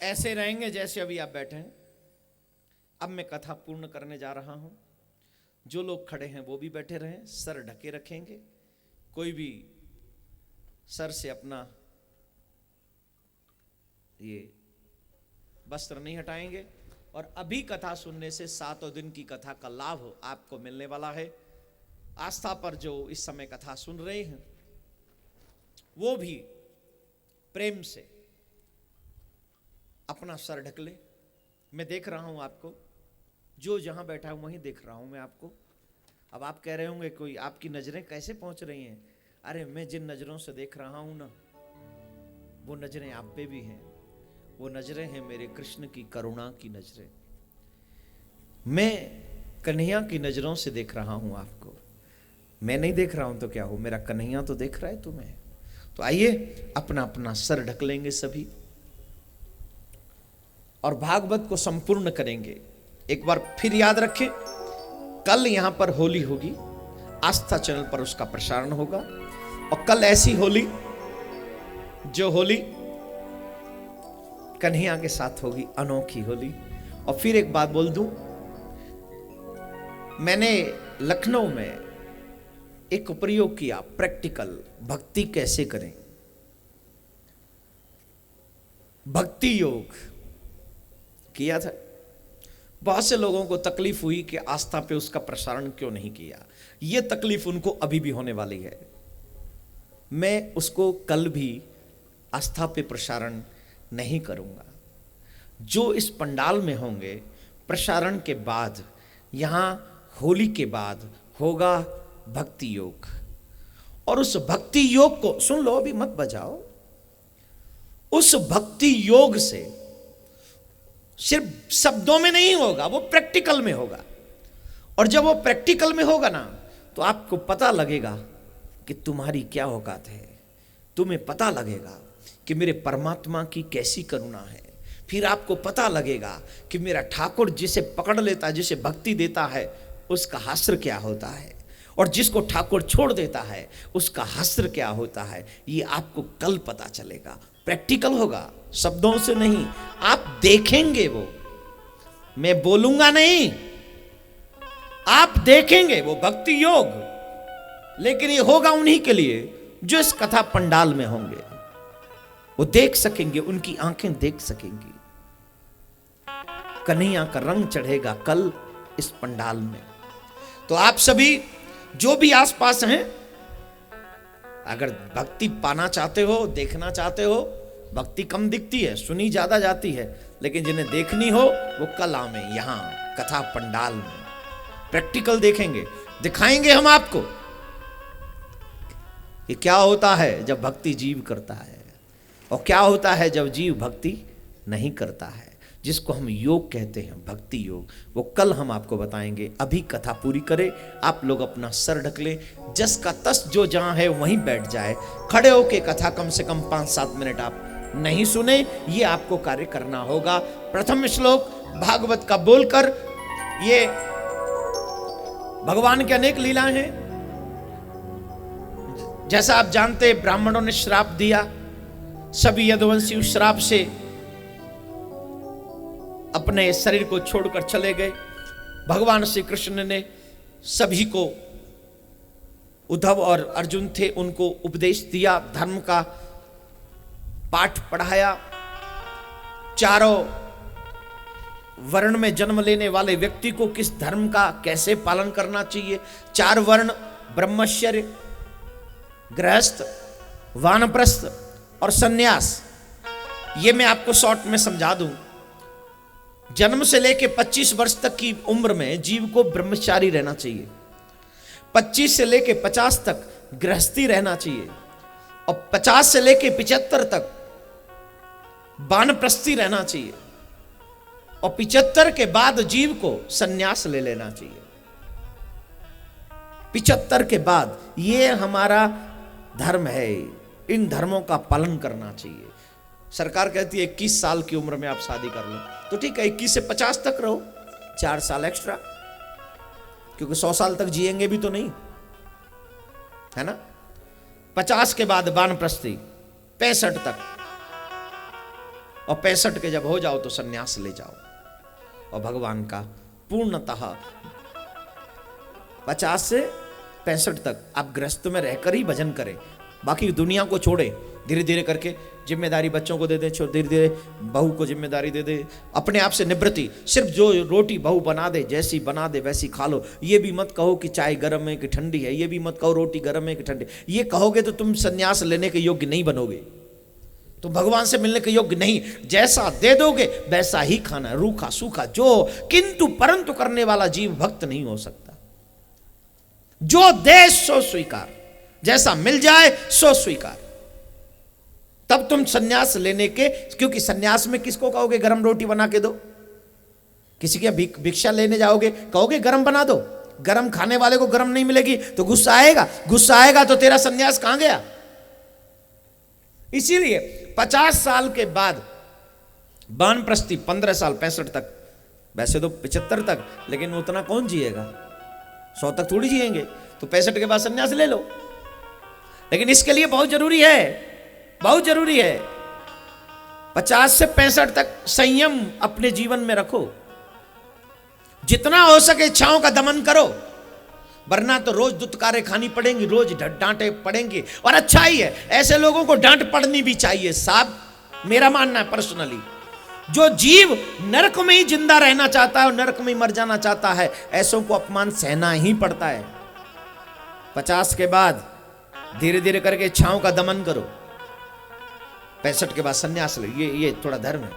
ऐसे रहेंगे जैसे अभी आप बैठे हैं। अब मैं कथा पूर्ण करने जा रहा हूं। जो लोग खड़े हैं वो भी बैठे रहें, सर ढके रखेंगे, कोई भी सर से अपना ये वस्त्र नहीं हटाएंगे। और अभी कथा सुनने से 7 दिन की कथा का लाभ आपको मिलने वाला है। आस्था पर जो इस समय कथा सुन रहे हैं वो भी प्रेम से अपना सर ढक ले। मैं देख रहा हूं आपको, जो जहां बैठा हूं वहीं देख रहा हूं मैं आपको। अब आप कह रहे होंगे कोई आपकी नजरें कैसे पहुंच रही हैं? अरे मैं जिन नजरों से देख रहा हूं ना, वो नजरें आप पे भी हैं। वो नजरें हैं मेरे कृष्ण की करुणा की नजरें। मैं कन्हैया की नजरों से देख रहा हूं आपको। मैं नहीं देख रहा हूं तो क्या हो, मेरा कन्हैया तो देख रहा है तुम्हें। तो आइए अपना अपना सर ढक लेंगे सभी और भागवत को संपूर्ण करेंगे। एक बार फिर याद रखें, कल यहां पर होली होगी, आस्था चैनल पर उसका प्रसारण होगा। और कल ऐसी होली जो होली कन्हैया के साथ होगी, अनोखी होली। और फिर एक बात बोल दूं, मैंने लखनऊ में एक प्रयोग किया, प्रैक्टिकल भक्ति कैसे करें, भक्ति योग किया था। बहुत से लोगों को तकलीफ हुई कि आस्था पे उसका प्रसारण क्यों नहीं किया। यह तकलीफ उनको अभी भी होने वाली है। मैं उसको कल भी आस्था पे प्रसारण नहीं करूंगा। जो इस पंडाल में होंगे, प्रसारण के बाद यहां होली के बाद होगा भक्ति योग। और उस भक्ति योग को सुन लो, अभी मत बजाओ। उस भक्ति योग से सिर्फ शब्दों में नहीं होगा, वो प्रैक्टिकल में होगा। और जब वो प्रैक्टिकल में होगा ना, तो आपको पता लगेगा कि तुम्हारी क्या औकात है। तुम्हें पता लगेगा कि मेरे परमात्मा की कैसी करुणा है। फिर आपको पता लगेगा कि मेरा ठाकुर जिसे पकड़ लेता है, जिसे भक्ति देता है, उसका हश्र क्या होता है। और जिसको ठाकुर छोड़ देता है उसका हश्र क्या होता है। ये आपको कल पता चलेगा। प्रैक्टिकल होगा, शब्दों से नहीं। आप देखेंगे, वो मैं बोलूंगा नहीं, आप देखेंगे वो भक्ति योग। लेकिन ये होगा उन्हीं के लिए जो इस कथा पंडाल में होंगे। वो देख सकेंगे, उनकी आंखें देख सकेंगी। कन्हैया का रंग चढ़ेगा कल इस पंडाल में। तो आप सभी जो भी आसपास हैं, अगर भक्ति पाना चाहते हो, देखना चाहते हो, भक्ति कम दिखती है, सुनी ज्यादा जाती है, लेकिन जिन्हें देखनी हो वो कल आवे यहां कथा पंडाल में। प्रैक्टिकल देखेंगे, दिखाएंगे हम आपको कि क्या होता है जब भक्ति जीव करता है और क्या होता है जब जीव भक्ति नहीं करता है, जिसको हम योग कहते हैं, भक्ति योग। वो कल हम आपको बताएंगे। अभी कथा पूरी करें, आप लोग अपना सर ढक लें। जस का तस जो जहां है वहीं बैठ जाए। खड़े होके कथा कम से कम 5-7 मिनट आप नहीं सुने, ये आपको कार्य करना होगा। प्रथम श्लोक भागवत का बोलकर, ये भगवान की अनेक लीलाएं हैं। जैसा आप जानते हैं, ब्राह्मणों ने श्राप दिया, सभी यदुवंशी उस श्राप से अपने शरीर को छोड़कर चले गए। भगवान श्री कृष्ण ने सभी को, उद्धव और अर्जुन थे, उनको उपदेश दिया, धर्म का पाठ पढ़ाया। चारों वर्ण में जन्म लेने वाले व्यक्ति को किस धर्म का कैसे पालन करना चाहिए। 4 वर्ण, ब्रह्मचर्य, गृहस्थ, वानप्रस्थ और सन्यास। ये मैं आपको शॉर्ट में समझा दूं। जन्म से लेकर 25 वर्ष तक की उम्र में जीव को ब्रह्मचारी रहना चाहिए। 25 से लेकर 50 तक गृहस्थी रहना चाहिए। और 50 से लेकर 75 तक वानप्रस्थी रहना चाहिए। और 75 के बाद जीव को सन्यास ले लेना चाहिए। 75 के बाद, ये हमारा धर्म है, इन धर्मों का पालन करना चाहिए। सरकार कहती है 21 साल की उम्र में आप शादी कर लो, तो ठीक है, 21 से 50 तक रहो, 4 साल एक्स्ट्रा, क्योंकि 100 साल तक जिएंगे भी तो नहीं, है ना। 50 के बाद वानप्रस्थी, 65 तक और 65 के जब हो जाओ तो सन्यास ले जाओ और भगवान का पूर्णतः 50 से 65 तक आप गृहस्थ में रहकर ही भजन करें, बाकी दुनिया को छोड़े, धीरे धीरे करके जिम्मेदारी बच्चों को दे दे, धीरे धीरे बहू को जिम्मेदारी दे दे, अपने आप से निवृत्ति। सिर्फ जो रोटी बहू बना दे, जैसी बना दे वैसी खा लो। ये भी मत कहो कि चाय गर्म है कि ठंडी है, ये भी मत कहो रोटी गर्म है कि ठंडी। ये कहोगे तो तुम सन्यास लेने के योग्य नहीं बनोगे, तुम भगवान से मिलने के योग्य नहीं। जैसा दे दोगे वैसा ही खाना, रूखा सूखा जो किंतु परंतु करने वाला जीव भक्त नहीं हो सकता। जो दे सो स्वीकार, जैसा मिल जाए सो स्वीकार, तब तुम सन्यास लेने के। क्योंकि सन्यास में किसको कहोगे गरम रोटी बना के दो? किसी के भिक्षा लेने जाओगे, कहोगे गरम बना दो? गरम खाने वाले को गरम नहीं मिलेगी तो गुस्सा आएगा, गुस्सा आएगा तो तेरा सन्यास कहां गया? इसीलिए 50 साल के बाद वानप्रस्थी, 15 साल 65 तक, वैसे तो 75 तक, लेकिन उतना कौन जिएगा? 100 तक थोड़ी जिएंगे, तो 65 के बाद सन्यास ले लो। लेकिन इसके लिए बहुत जरूरी है, बहुत जरूरी है 50 से 65 तक संयम अपने जीवन में रखो, जितना हो सके इच्छाओं का दमन करो, वरना तो रोज दुत्कारे खानी पड़ेंगी, रोज डांटे पड़ेंगी। और अच्छा ही है, ऐसे लोगों को डांट पड़नी भी चाहिए साहब, मेरा मानना है पर्सनली। जो जीव नरक में ही जिंदा रहना चाहता है और नरक में ही मर जाना चाहता है, ऐसों को अपमान सहना ही पड़ता है। 50 के बाद धीरे धीरे करके इच्छाओं का दमन करो, 65 के बाद सन्यास लो। ये थोड़ा धर्म है।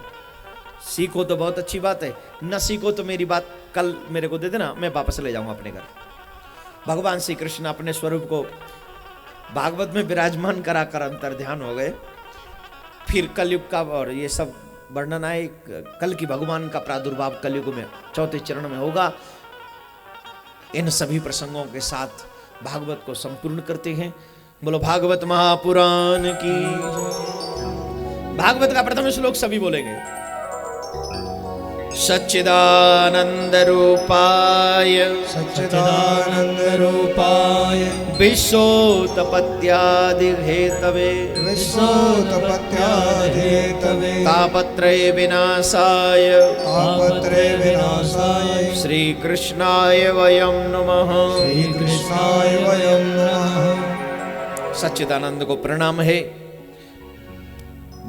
सीखो तो बहुत अच्छी बात है, न सीखो तो मेरी बात कल मेरे को दे देना, मैं वापस ले जाऊंगा अपने घर। भगवान श्री कृष्ण अपने स्वरूप को भागवत में विराजमान कराकर अंतर ध्यान हो गए। फिर कलयुग का और ये सब वर्णन आए, कल की भगवान का प्रादुर्भाव कलयुग में 4थे चरण में होगा। इन सभी प्रसंगों के साथ भागवत को संपूर्ण करते हैं। बोलो भागवत महापुराण की। भागवत का प्रथम श्लोक सभी बोलेंगे। सच्चिदानंद रूपाय, सच्चिदानंद रूपाय विश्वोत्पत्त्यादि हेतवे, विश्वोत्पत्त्यादि हेतवे तापत्रय विनाशाय, तापत्रय विनाशाय श्री कृष्णाय वयं नमः। श्री कृष्णाय वयं नमः। सच्चिदानंद को प्रणाम है।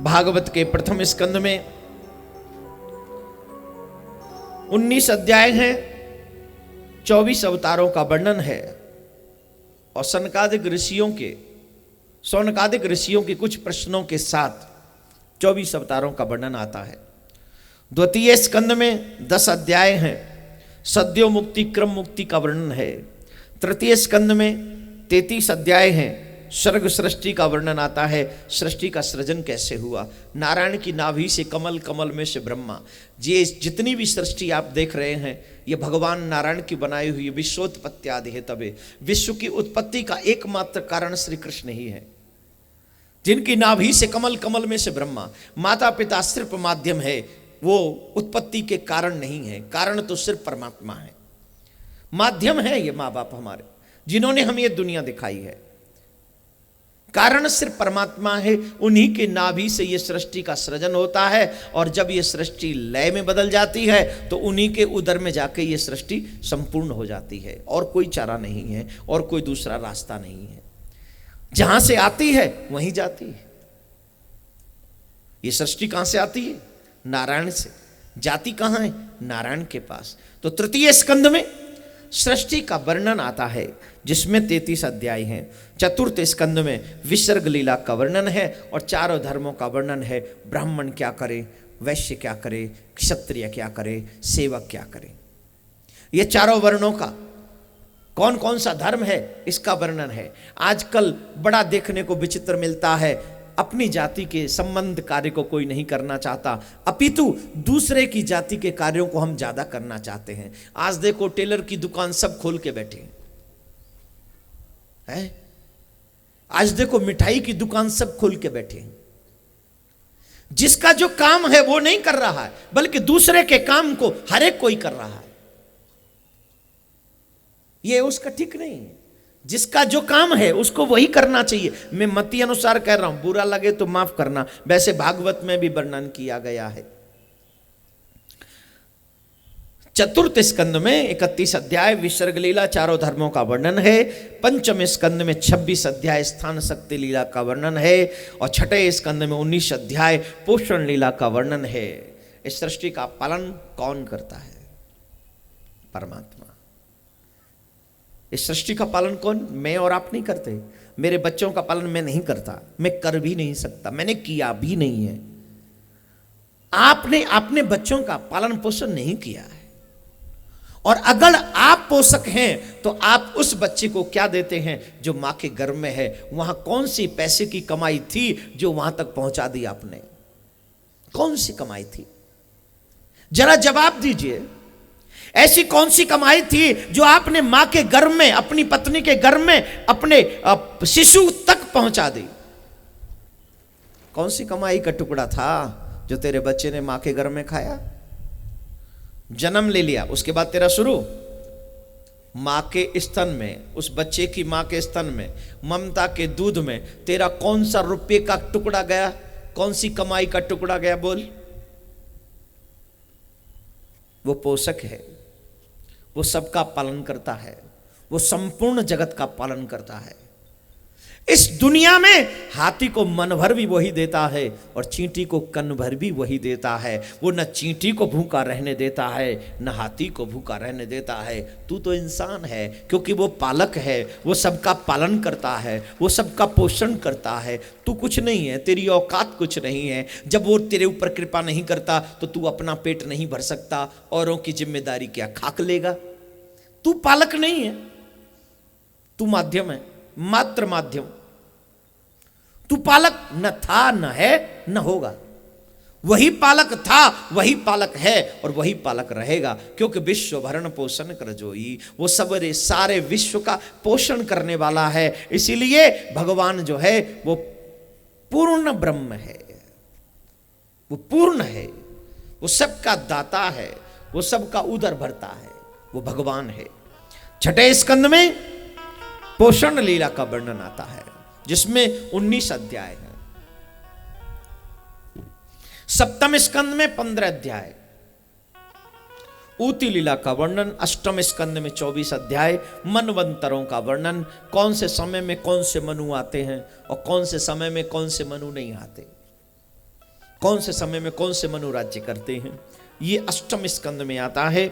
भागवत के प्रथम स्कंद में 19 अध्याय हैं, 24 अवतारों का वर्णन है और सनकादिक ऋषियों के कुछ प्रश्नों के साथ 24 अवतारों का वर्णन आता है। द्वितीय स्कंद में 10 अध्याय हैं, सद्यो मुक्ति क्रम मुक्ति का वर्णन है। तृतीय स्कंद में 33 अध्याय हैं, स्वर्ग सृष्टि का वर्णन आता है, सृष्टि का सृजन कैसे हुआ, नारायण की नाभि से कमल, कमल में से ब्रह्मा। ये जितनी भी सृष्टि आप देख रहे हैं, ये भगवान नारायण की बनाई हुई विश्वोत्पत्ति आदि है। तबे विश्व की उत्पत्ति का एकमात्र कारण श्री कृष्ण ही है, जिनकी नाभि से कमल, कमल में से ब्रह्मा। माता पिता सिर्फ माध्यम है, वो उत्पत्ति के कारण नहीं है। कारण तो सिर्फ परमात्मा है, माध्यम है ये माँ बाप हमारे, जिन्होंने हमें ये दुनिया दिखाई है। कारण सिर्फ परमात्मा है, उन्हीं के नाभि से ये सृष्टि का सृजन होता है। और जब ये सृष्टि लय में बदल जाती है तो उन्हीं के उदर में जाके ये सृष्टि संपूर्ण हो जाती है। और कोई चारा नहीं है और कोई दूसरा रास्ता नहीं है। जहां से आती है वहीं जाती है। ये सृष्टि कहां से आती है? नारायण से। जाती कहां है? नारायण के पास। तो तृतीय स्कंद में सृष्टि का वर्णन आता है, जिसमें 33 अध्याय हैं। चतुर्थ स्कंद में विसर्ग लीला का वर्णन है और चारों धर्मों का वर्णन है। ब्राह्मण क्या करे, वैश्य क्या करे, क्षत्रिय क्या करे, सेवक क्या करे। ये चारों वर्णों का कौन कौन सा धर्म है, इसका वर्णन है। आजकल बड़ा देखने को विचित्र मिलता है, अपनी जाति के संबंध कार्य को कोई नहीं करना चाहता, अपितु दूसरे की जाति के कार्यों को हम ज्यादा करना चाहते हैं। आज देखो टेलर की दुकान सब खोल के बैठे हैं। आज देखो मिठाई की दुकान सब खोल के बैठे हैं। जिसका जो काम है वो नहीं कर रहा है, बल्कि दूसरे के काम को हर एक कोई कर रहा है। ये उसका ठीक नहीं है। जिसका जो काम है उसको वही करना चाहिए। मैं मति अनुसार कह रहा हूं, बुरा लगे तो माफ करना। वैसे भागवत में भी वर्णन किया गया है। चतुर्थ स्कंद में 31 अध्याय विसर्ग लीला चारों धर्मों का वर्णन है। पंचम स्कंद में 26 अध्याय स्थान शक्ति लीला का वर्णन है। और छठे स्कंद में 19 अध्याय पोषण लीला का वर्णन है। इस सृष्टि का पालन कौन करता है? परमात्मा। इस सृष्टि का पालन कौन? मैं और आप नहीं करते। मेरे बच्चों का पालन मैं नहीं करता, मैं कर भी नहीं सकता, मैंने किया भी नहीं है। आपने अपने बच्चों का पालन पोषण नहीं किया है। और अगर आप पोषक हैं तो आप उस बच्चे को क्या देते हैं जो मां के गर्भ में है? वहां कौन सी पैसे की कमाई थी जो वहां तक पहुंचा दी आपने? कौन सी कमाई थी? जरा जवाब दीजिए। ऐसी कौन सी कमाई थी जो आपने मां के गर्भ में, अपनी पत्नी के गर्भ में अपने शिशु तक पहुंचा दी? कौन सी कमाई का टुकड़ा था जो तेरे बच्चे ने मां के गर्भ में खाया? जन्म ले लिया, उसके बाद तेरा शुरू मां के स्तन में, उस बच्चे की मां के स्तन में, ममता के दूध में तेरा कौन सा रुपये का टुकड़ा गया? कौन सी कमाई का टुकड़ा गया? बोल। वो पोषक है, वो सबका पालन करता है, वो संपूर्ण जगत का पालन करता है। इस दुनिया में हाथी को मन भर भी वही देता है और चींटी को कन भर भी वही देता है। वो न चींटी को भूखा रहने देता है, न हाथी को भूखा रहने देता है। तू तो इंसान है, क्योंकि वो पालक है, वो सबका पालन करता है, वो सबका पोषण करता है। तू कुछ नहीं है, तेरी औकात कुछ नहीं है। जब वो तेरे ऊपर कृपा नहीं करता तो तू अपना पेट नहीं भर सकता, औरों की जिम्मेदारी क्या खाक लेगा? तू पालक नहीं है, तू माध्यम है, मात्र माध्यम। तू पालक न था, न है, न होगा। वही पालक था, वही पालक है और वही पालक रहेगा। क्योंकि विश्व भरण पोषण कर जोई, वो सबरे सारे विश्व का पोषण करने वाला है। इसीलिए भगवान जो है वो पूर्ण ब्रह्म है, वो पूर्ण है, वो सबका दाता है, वो सबका उदर भरता है, वो भगवान है। छठे स्कंद में पोषण लीला का वर्णन आता है जिसमें 19 अध्याय है। सप्तम स्कंद में 15 अध्याय ऊती लीला का वर्णन। अष्टम स्कंद में 24 अध्याय मनवंतरों का वर्णन। कौन से समय में कौन से मनु आते हैं और कौन से समय में कौन से मनु नहीं आते, कौन से समय में कौन से मनु राज्य करते हैं, ये अष्टम स्कंद में आता है।